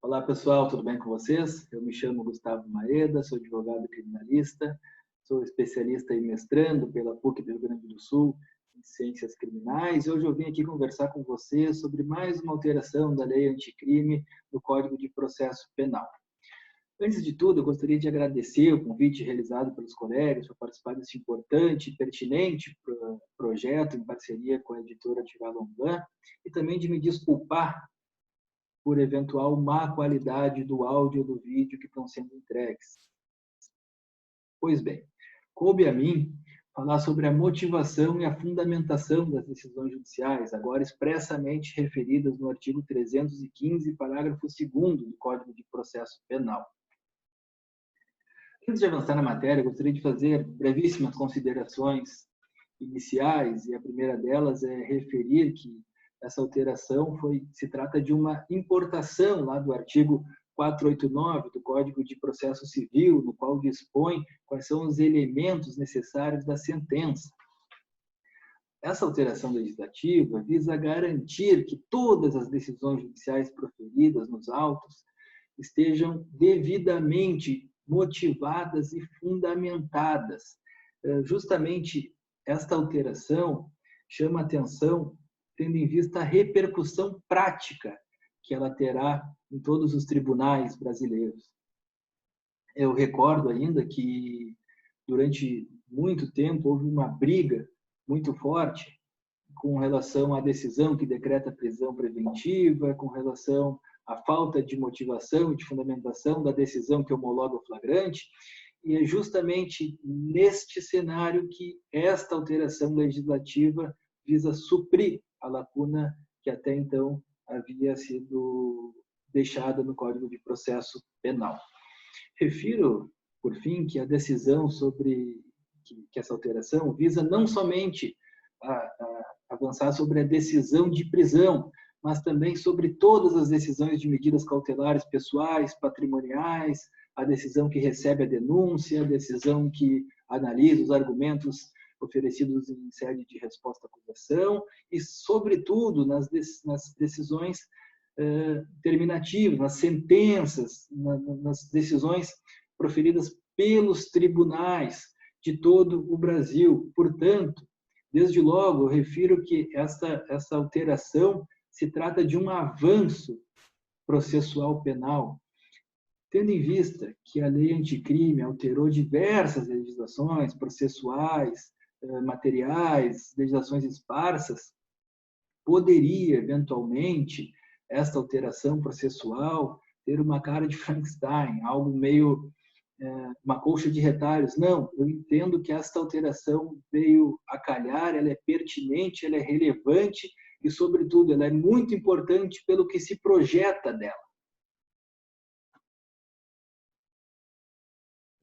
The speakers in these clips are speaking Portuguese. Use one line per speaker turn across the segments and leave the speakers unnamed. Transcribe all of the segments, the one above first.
Olá pessoal, tudo bem com vocês? Eu me chamo Gustavo Maeda, sou advogado criminalista, sou especialista e mestrando pela PUC do Rio Grande do Sul em Ciências Criminais e hoje eu vim aqui conversar com vocês sobre mais uma alteração da Lei Anticrime no Código de Processo Penal. Antes de tudo, eu gostaria de agradecer o convite realizado pelos colegas para participar desse importante e pertinente projeto em parceria com a editora Tiralon Blanc e também de me desculpar por eventual má qualidade do áudio ou do vídeo que estão sendo entregues. Pois bem, coube a mim falar sobre a motivação e a fundamentação das decisões judiciais, agora expressamente referidas no artigo 315, parágrafo 2º do Código de Processo Penal. Antes de avançar na matéria, eu gostaria de fazer brevíssimas considerações iniciais, e a primeira delas é referir que essa alteração se trata de uma importação lá do artigo 489 do Código de Processo Civil, no qual dispõe quais são os elementos necessários da sentença. Essa alteração legislativa visa garantir que todas as decisões judiciais proferidas nos autos estejam devidamente motivadas e fundamentadas. Justamente esta alteração chama atenção tendo em vista a repercussão prática que ela terá em todos os tribunais brasileiros. Eu recordo ainda que, durante muito tempo, houve uma briga muito forte com relação à decisão que decreta prisão preventiva, com relação à falta de motivação e de fundamentação da decisão que homologa o flagrante, e é justamente neste cenário que esta alteração legislativa visa suprir a lacuna que até então havia sido deixada no Código de Processo Penal. Refiro, por fim, que a decisão sobre que essa alteração visa não somente a avançar sobre a decisão de prisão, mas também sobre todas as decisões de medidas cautelares pessoais, patrimoniais, a decisão que recebe a denúncia, a decisão que analisa os argumentos oferecidos em sede de resposta à acusação e, sobretudo, nas decisões terminativas, nas sentenças, nas decisões proferidas pelos tribunais de todo o Brasil. Portanto, desde logo, eu refiro que essa alteração se trata de um avanço processual penal, tendo em vista que a lei anticrime alterou diversas legislações processuais, materiais, legislações esparsas, poderia, eventualmente, esta alteração processual ter uma cara de Frankenstein, algo meio uma colcha de retalhos. Não, eu entendo que esta alteração veio a calhar, ela é pertinente, ela é relevante e, sobretudo, ela é muito importante pelo que se projeta dela.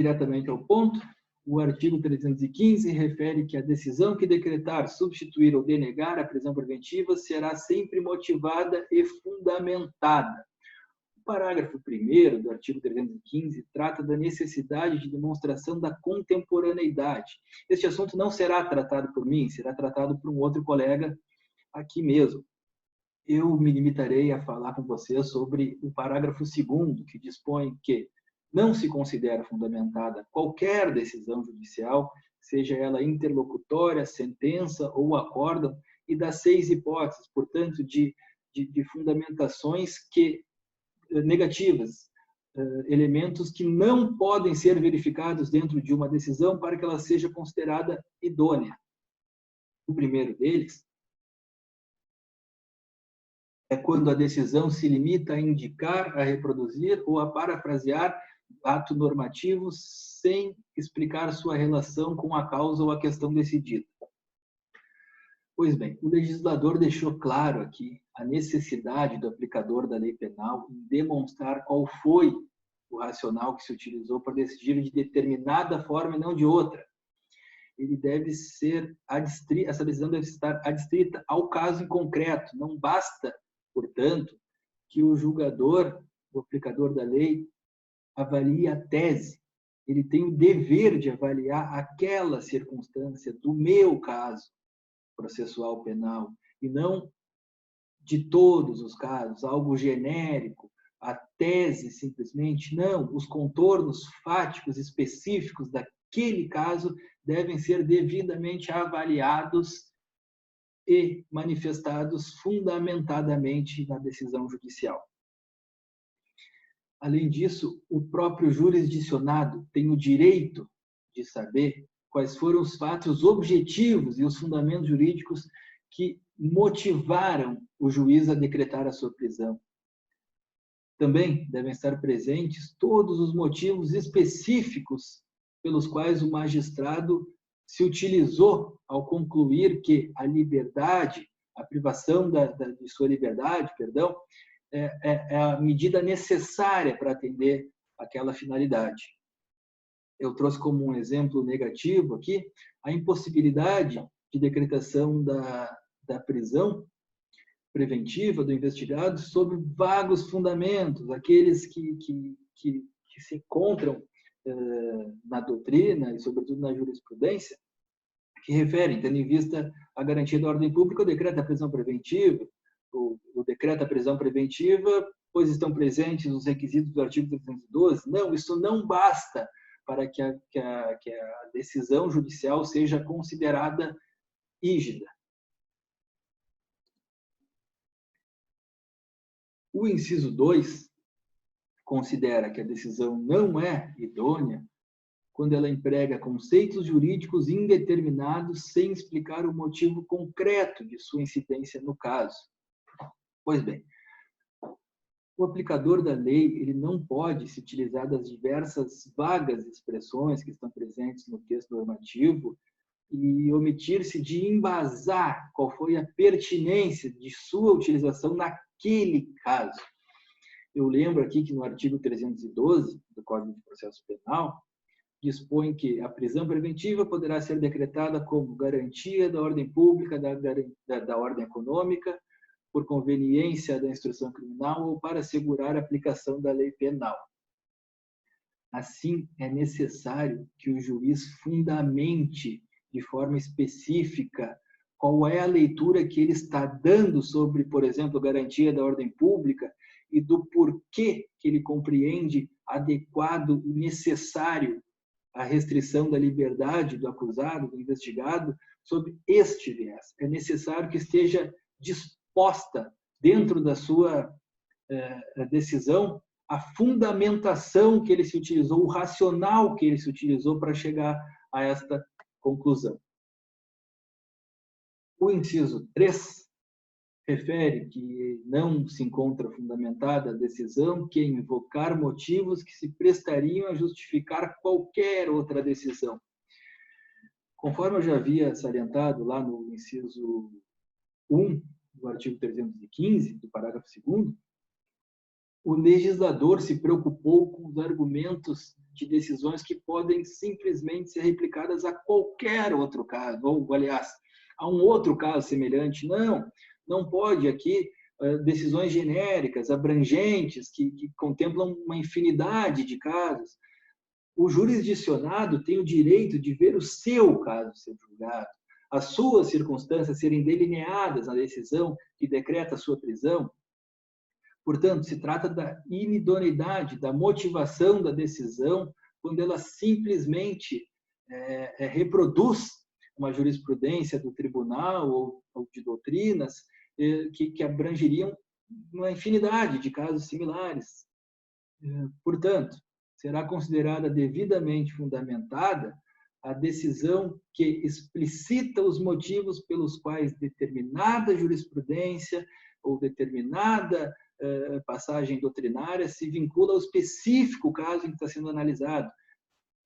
Diretamente ao ponto, o artigo 315 refere que a decisão que decretar, substituir ou denegar a prisão preventiva será sempre motivada e fundamentada. O parágrafo 1º do artigo 315 trata da necessidade de demonstração da contemporaneidade. Este assunto não será tratado por mim, será tratado por um outro colega aqui mesmo. Eu me limitarei a falar com vocês sobre o parágrafo 2º, que dispõe que não se considera fundamentada qualquer decisão judicial, seja ela interlocutória, sentença ou acórdão, e das 6 hipóteses, portanto, de fundamentações negativas, elementos que não podem ser verificados dentro de uma decisão para que ela seja considerada idônea. O primeiro deles é quando a decisão se limita a indicar, a reproduzir ou a parafrasear ato normativo sem explicar sua relação com a causa ou a questão decidida. Pois bem, o legislador deixou claro aqui a necessidade do aplicador da lei penal em demonstrar qual foi o racional que se utilizou para decidir de determinada forma e não de outra. Ele deve ser adstrita, essa decisão deve estar adstrita ao caso em concreto. Não basta, portanto, que o julgador, o aplicador da lei, avalie a tese. Ele tem o dever de avaliar aquela circunstância do meu caso processual penal, e não de todos os casos, algo genérico, tese simplesmente, não. Os contornos fáticos específicos daquele caso devem ser devidamente avaliados e manifestados fundamentadamente na decisão judicial. Além disso, o próprio jurisdicionado tem o direito de saber quais foram os fatos objetivos e os fundamentos jurídicos que motivaram o juiz a decretar a sua prisão. Também devem estar presentes todos os motivos específicos pelos quais o magistrado se utilizou ao concluir que a liberdade, a privação de sua liberdade, perdão, é a medida necessária para atender aquela finalidade. Eu trouxe como um exemplo negativo aqui a impossibilidade de decretação da prisão preventiva do investigado sob vagos fundamentos, aqueles que se encontram na doutrina e, sobretudo, na jurisprudência, que referem, tendo em vista a garantia da ordem pública, o decreto da prisão preventiva, o decreto da prisão preventiva, pois estão presentes os requisitos do artigo 312. Não, isso não basta para que a decisão judicial seja considerada rígida. O inciso 2 considera que a decisão não é idônea quando ela emprega conceitos jurídicos indeterminados sem explicar o motivo concreto de sua incidência no caso. Pois bem, o aplicador da lei ele não pode se utilizar das diversas vagas expressões que estão presentes no texto normativo e omitir-se de embasar qual foi a pertinência de sua utilização naquele caso. Eu lembro aqui que no artigo 312 do Código de Processo Penal dispõe que a prisão preventiva poderá ser decretada como garantia da ordem pública, da ordem econômica, por conveniência da instrução criminal ou para assegurar a aplicação da lei penal. Assim, é necessário que o juiz fundamente de forma específica qual é a leitura que ele está dando sobre, por exemplo, garantia da ordem pública e do porquê que ele compreende adequado e necessário a restrição da liberdade do acusado, do investigado, sob este viés. É necessário que esteja disposta, dentro da sua decisão, a fundamentação que ele se utilizou, o racional que ele se utilizou para chegar a esta conclusão. O inciso 3 refere que não se encontra fundamentada a decisão que invocar motivos que se prestariam a justificar qualquer outra decisão. Conforme eu já havia salientado lá no inciso 1 do artigo 315, do parágrafo 2º, o legislador se preocupou com os argumentos de decisões que podem simplesmente ser replicadas a qualquer outro caso, ou, aliás, a um outro caso semelhante. Não pode aqui decisões genéricas, abrangentes, que contemplam uma infinidade de casos. O jurisdicionado tem o direito de ver o seu caso ser julgado, as suas circunstâncias serem delineadas na decisão que decreta a sua prisão. Portanto, se trata da inidoneidade, da motivação da decisão, quando ela simplesmente reproduz uma jurisprudência do tribunal ou de doutrinas que abrangeriam uma infinidade de casos similares. Portanto, será considerada devidamente fundamentada a decisão que explicita os motivos pelos quais determinada jurisprudência ou determinada passagem doutrinária se vincula ao específico caso em que está sendo analisado.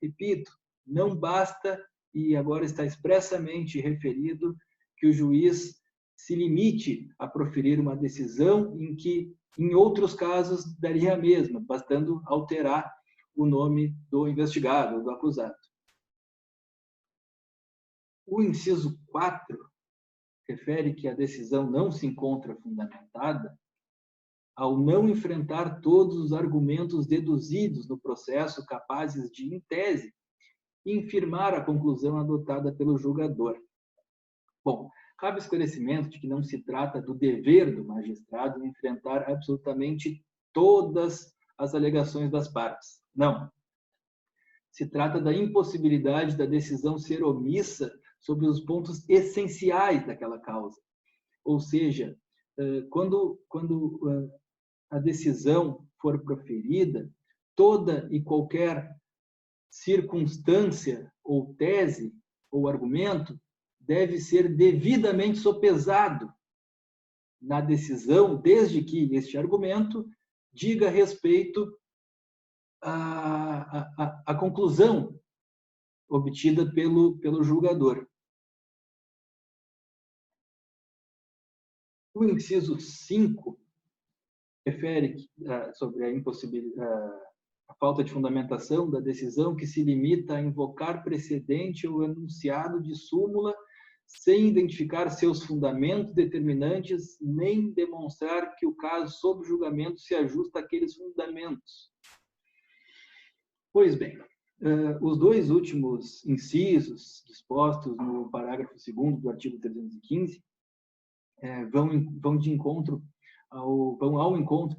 Repito, não basta, e agora está expressamente referido, que o juiz se limite a proferir uma decisão em que, em outros casos, daria a mesma, bastando alterar o nome do investigado, do acusado. O inciso 4 refere que a decisão não se encontra fundamentada ao não enfrentar todos os argumentos deduzidos no processo capazes de, em tese, infirmar a conclusão adotada pelo julgador. Bom, cabe esclarecimento de que não se trata do dever do magistrado enfrentar absolutamente todas as alegações das partes. Não. Se trata da impossibilidade da decisão ser omissa sobre os pontos essenciais daquela causa. Ou seja, quando a decisão for proferida, toda e qualquer circunstância ou tese ou argumento deve ser devidamente sopesado na decisão, desde que este argumento diga respeito à conclusão obtida pelo julgador. O inciso 5 refere sobre a falta de fundamentação da decisão que se limita a invocar precedente ou enunciado de súmula sem identificar seus fundamentos determinantes nem demonstrar que o caso sob julgamento se ajusta àqueles fundamentos. Pois bem, os dois últimos incisos dispostos no parágrafo 2º do artigo 315 vão ao encontro,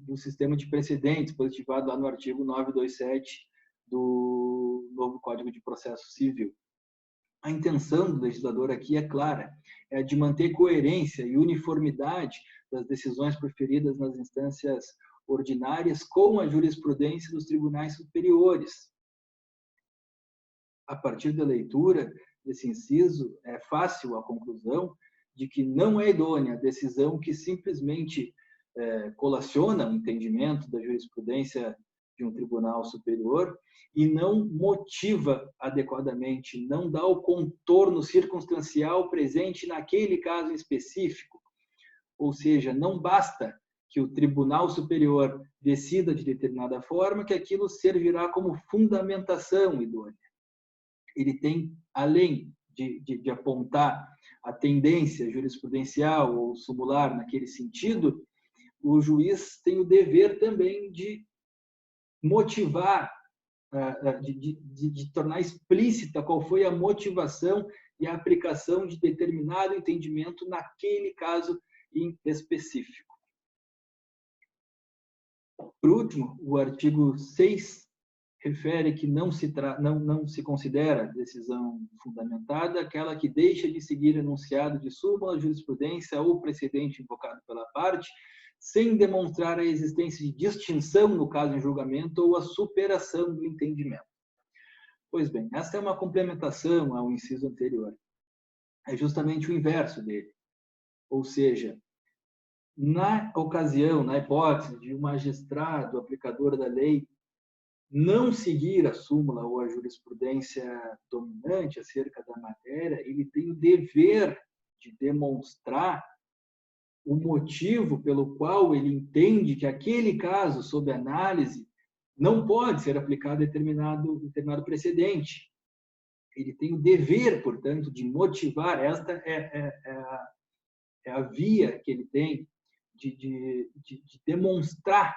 do sistema de precedentes positivado lá no artigo 927 do novo Código de Processo Civil. A intenção do legislador aqui é clara, é de manter coerência e uniformidade das decisões proferidas nas instâncias ordinárias com a jurisprudência dos tribunais superiores. A partir da leitura desse inciso, é fácil a conclusão de que não é idônea a decisão que simplesmente colaciona o entendimento da jurisprudência de um tribunal superior e não motiva adequadamente, não dá o contorno circunstancial presente naquele caso específico. Ou seja, não basta que o tribunal superior decida de determinada forma que aquilo servirá como fundamentação idônea. Ele tem, além de apontar a tendência jurisprudencial ou sumular naquele sentido, o juiz tem o dever também de motivar, de tornar explícita qual foi a motivação e a aplicação de determinado entendimento naquele caso em específico. Por último, o artigo 6 refere que não se considera decisão fundamentada aquela que deixa de seguir enunciado de súmula, jurisprudência ou precedente invocado pela parte, sem demonstrar a existência de distinção no caso em julgamento ou a superação do entendimento. Pois bem, essa é uma complementação ao inciso anterior. É justamente o inverso dele. Ou seja, na ocasião, na hipótese de um magistrado aplicador da lei não seguir a súmula ou a jurisprudência dominante acerca da matéria, ele tem o dever de demonstrar o motivo pelo qual ele entende que aquele caso, sob análise, não pode ser aplicado determinado precedente. Ele tem o dever, portanto, de motivar. Esta é a via que ele tem de demonstrar.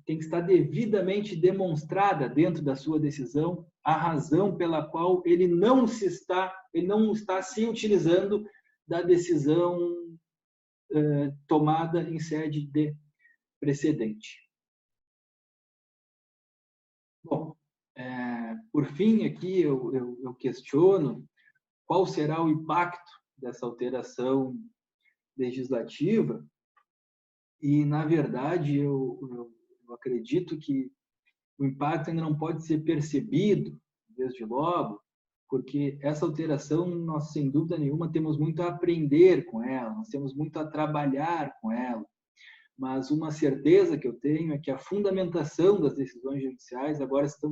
Tem que estar devidamente demonstrada dentro da sua decisão a razão pela qual ele não está se utilizando da decisão tomada em sede de precedente. Bom, por fim, aqui eu questiono qual será o impacto dessa alteração legislativa e, na verdade, eu acredito que o impacto ainda não pode ser percebido, desde logo, porque essa alteração, nós, sem dúvida nenhuma, temos muito a aprender com ela, nós temos muito a trabalhar com ela, mas uma certeza que eu tenho é que a fundamentação das decisões judiciais agora está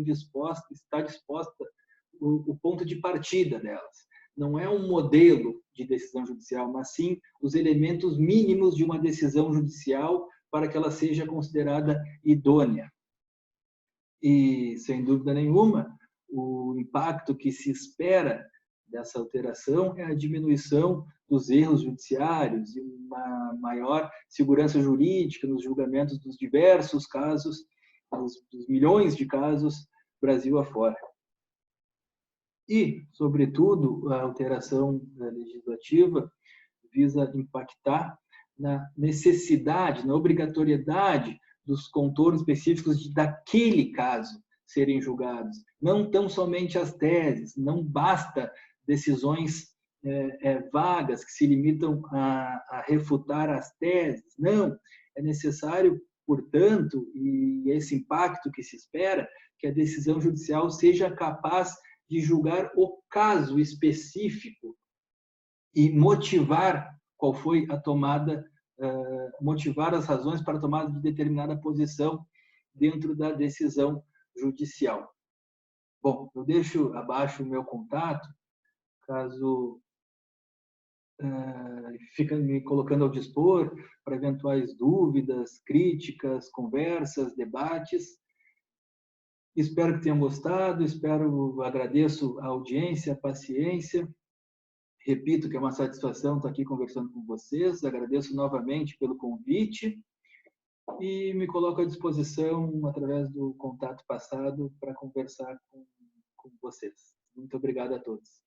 disposta o ponto de partida delas. Não é um modelo de decisão judicial, mas sim os elementos mínimos de uma decisão judicial para que ela seja considerada idônea. E, sem dúvida nenhuma, o impacto que se espera dessa alteração é a diminuição dos erros judiciários e uma maior segurança jurídica nos julgamentos dos diversos casos, dos milhões de casos Brasil afora. E, sobretudo, a alteração legislativa visa impactar na necessidade, na obrigatoriedade dos contornos específicos daquele caso serem julgados. Não tão somente as teses, não basta decisões vagas que se limitam a refutar as teses. Não, é necessário, portanto, e esse impacto que se espera, que a decisão judicial seja capaz de julgar o caso específico e motivar qual foi a tomada, motivar as razões para a tomada de determinada posição dentro da decisão judicial. Bom, eu deixo abaixo o meu contato, caso fica me colocando ao dispor para eventuais dúvidas, críticas, conversas, debates. Espero que tenham gostado, agradeço a audiência, a paciência. Repito que é uma satisfação estar aqui conversando com vocês. Agradeço novamente pelo convite e me coloco à disposição, através do contato passado, para conversar com vocês. Muito obrigado a todos.